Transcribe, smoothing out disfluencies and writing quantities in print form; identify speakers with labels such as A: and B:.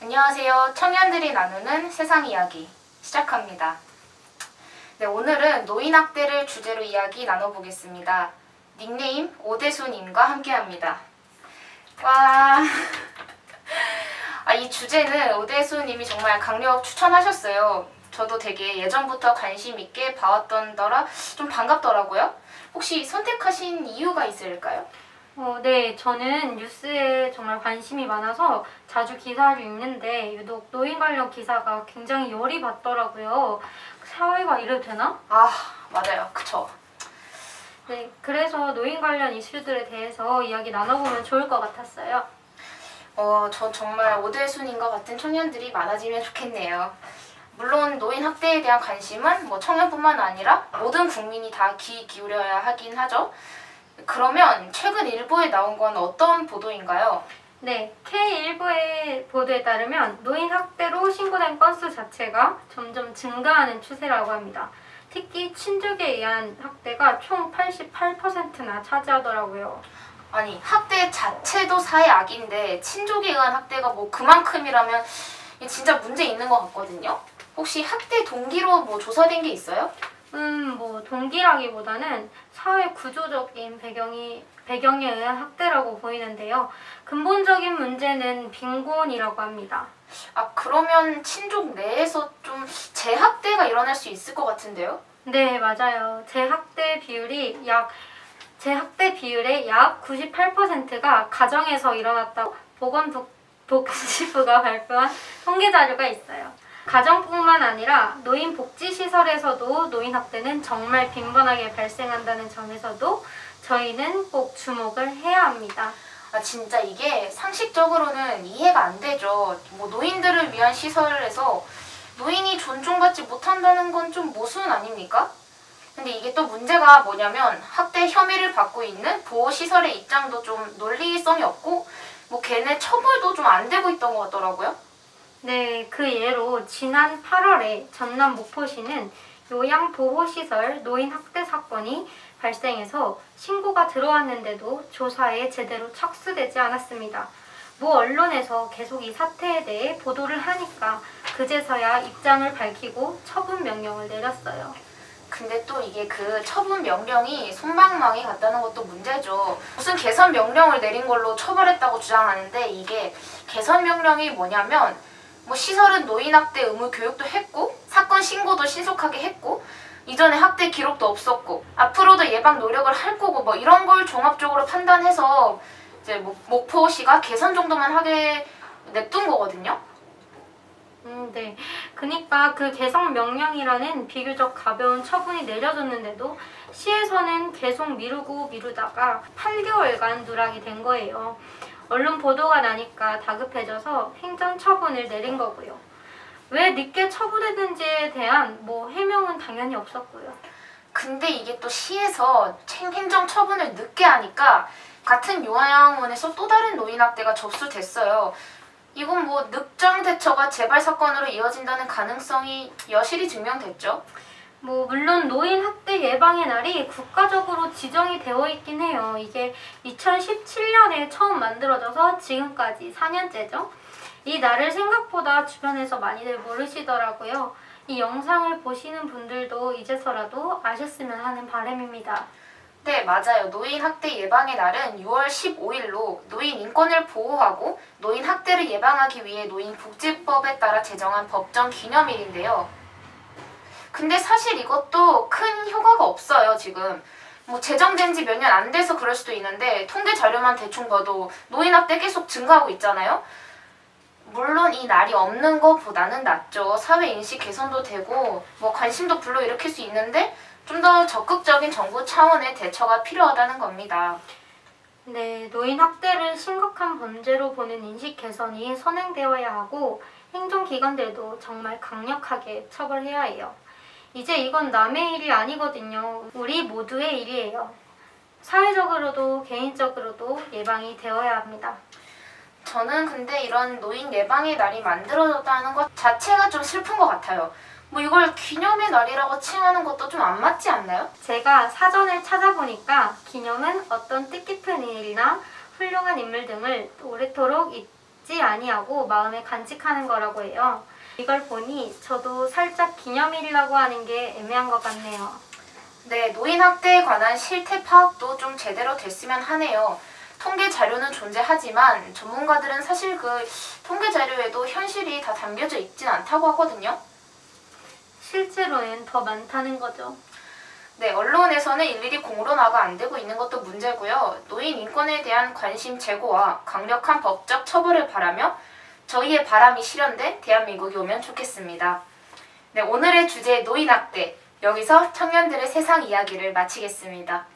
A: 안녕하세요. 청년들이 나누는 세상 이야기 시작합니다. 네, 오늘은 노인학대를 주제로 이야기 나눠보겠습니다. 닉네임 오대수님과 함께합니다. 와, 이 주제는 오대수님이 정말 강력 추천하셨어요. 저도 되게 예전부터 관심 있게 봐왔던더라 좀 반갑더라고요. 혹시 선택하신 이유가 있을까요?
B: 네, 저는 뉴스에 정말 관심이 많아서 자주 기사를 읽는데 유독 노인 관련 기사가 굉장히 열이 받더라고요. 사회가 이래도 되나?
A: 맞아요. 그쵸.
B: 네, 그래서 노인 관련 이슈들에 대해서 이야기 나눠보면 좋을 것 같았어요.
A: 전 정말 오대수님과 같은 청년들이 많아지면 좋겠네요. 물론 노인 학대에 대한 관심은 청년뿐만 아니라 모든 국민이 다 귀 기울여야 하긴 하죠. 그러면 최근 일보에 나온 건 어떤 보도인가요?
B: 네, K-일보의 보도에 따르면 노인 학대로 신고된 건수 자체가 점점 증가하는 추세라고 합니다. 특히 친족에 의한 학대가 총 88%나 차지하더라고요.
A: 아니, 학대 자체도 사회 악인데 친족에 의한 학대가 그만큼이라면 진짜 문제 있는 것 같거든요. 혹시 학대 동기로 조사된 게 있어요?
B: 동기라기보다는 사회 구조적인 배경에 의한 학대라고 보이는데요. 근본적인 문제는 빈곤이라고 합니다.
A: 그러면 친족 내에서 좀 재학대가 일어날 수 있을 것 같은데요?
B: 네, 맞아요. 재학대 비율의 약 98%가 가정에서 일어났다고 보건복지부가 발표한 통계 자료가 있어요. 가정뿐만 아니라 노인복지시설에서도 노인학대는 정말 빈번하게 발생한다는 점에서도 저희는 꼭 주목을 해야 합니다.
A: 진짜 이게 상식적으로는 이해가 안 되죠. 노인들을 위한 시설에서 노인이 존중받지 못한다는 건 좀 모순 아닙니까? 근데 이게 또 문제가 뭐냐면 학대 혐의를 받고 있는 보호시설의 입장도 좀 논리성이 없고 걔네 처벌도 좀 안 되고 있던 것 같더라고요.
B: 네, 그 예로 지난 8월에 전남 목포시는 요양보호시설 노인학대 사건이 발생해서 신고가 들어왔는데도 조사에 제대로 착수되지 않았습니다. 모 언론에서 계속 이 사태에 대해 보도를 하니까 그제서야 입장을 밝히고 처분 명령을 내렸어요.
A: 근데 또 이게 그 처분 명령이 솜방망이 같다는 것도 문제죠. 무슨 개선 명령을 내린 걸로 처벌했다고 주장하는데 이게 개선 명령이 뭐냐면 시설은 노인학대 의무 교육도 했고 사건 신고도 신속하게 했고 이전에 학대 기록도 없었고 앞으로도 예방 노력을 할 거고 이런 걸 종합적으로 판단해서 이제 목포시가 개선 정도만 하게 냅둔 거거든요.
B: 네. 그러니까 그 개선 명령이라는 비교적 가벼운 처분이 내려졌는데도 시에서는 계속 미루다가 8개월간 누락이 된 거예요. 언론 보도가 나니까 다급해져서 행정 처분을 내린 거고요. 왜 늦게 처분했는지에 대한 해명은 당연히 없었고요.
A: 근데 이게 또 시에서 행정 처분을 늦게 하니까 같은 요양원에서 또 다른 노인학대가 접수됐어요. 이건 늑장 대처가 재발 사건으로 이어진다는 가능성이 여실히 증명됐죠.
B: 물론 노인 학대 예방의 날이 국가적으로 지정이 되어 있긴 해요. 이게 2017년에 처음 만들어져서 지금까지 4년째죠. 이 날을 생각보다 주변에서 많이들 모르시더라고요. 이 영상을 보시는 분들도 이제서라도 아셨으면 하는 바람입니다.
A: 네, 맞아요. 노인 학대 예방의 날은 6월 15일로 노인 인권을 보호하고 노인 학대를 예방하기 위해 노인복지법에 따라 제정한 법정 기념일인데요. 근데 사실 이것도 큰 효과가 없어요, 지금. 제정된 지 몇 년 안 돼서 그럴 수도 있는데 통계 자료만 대충 봐도 노인 학대 계속 증가하고 있잖아요. 물론 이 날이 없는 것보다는 낫죠. 사회 인식 개선도 되고 관심도 불러일으킬 수 있는데 좀 더 적극적인 정부 차원의 대처가 필요하다는 겁니다.
B: 네, 노인 학대를 심각한 범죄로 보는 인식 개선이 선행되어야 하고 행정기관들도 정말 강력하게 처벌해야 해요. 이제 이건 남의 일이 아니거든요. 우리 모두의 일이에요. 사회적으로도 개인적으로도 예방이 되어야 합니다.
A: 저는 근데 이런 노인 예방의 날이 만들어졌다는 것 자체가 좀 슬픈 것 같아요. 이걸 기념의 날이라고 칭하는 것도 좀 안 맞지 않나요?
B: 제가 사전을 찾아보니까 기념은 어떤 뜻깊은 일이나 훌륭한 인물 등을 오래도록 잊지 아니하고 마음에 간직하는 거라고 해요. 이걸 보니 저도 살짝 기념일이라고 하는 게 애매한 것 같네요.
A: 네, 노인 학대에 관한 실태 파악도 좀 제대로 됐으면 하네요. 통계 자료는 존재하지만 전문가들은 사실 그 통계 자료에도 현실이 다 담겨져 있진 않다고 하거든요.
B: 실제로는 더 많다는 거죠.
A: 네, 언론에서는 일일이 공론화가 안 되고 있는 것도 문제고요. 노인 인권에 대한 관심 제고와 강력한 법적 처벌을 바라며 저희의 바람이 실현된 대한민국이 오면 좋겠습니다. 네, 오늘의 주제 노인 학대. 여기서 청년들의 세상 이야기를 마치겠습니다.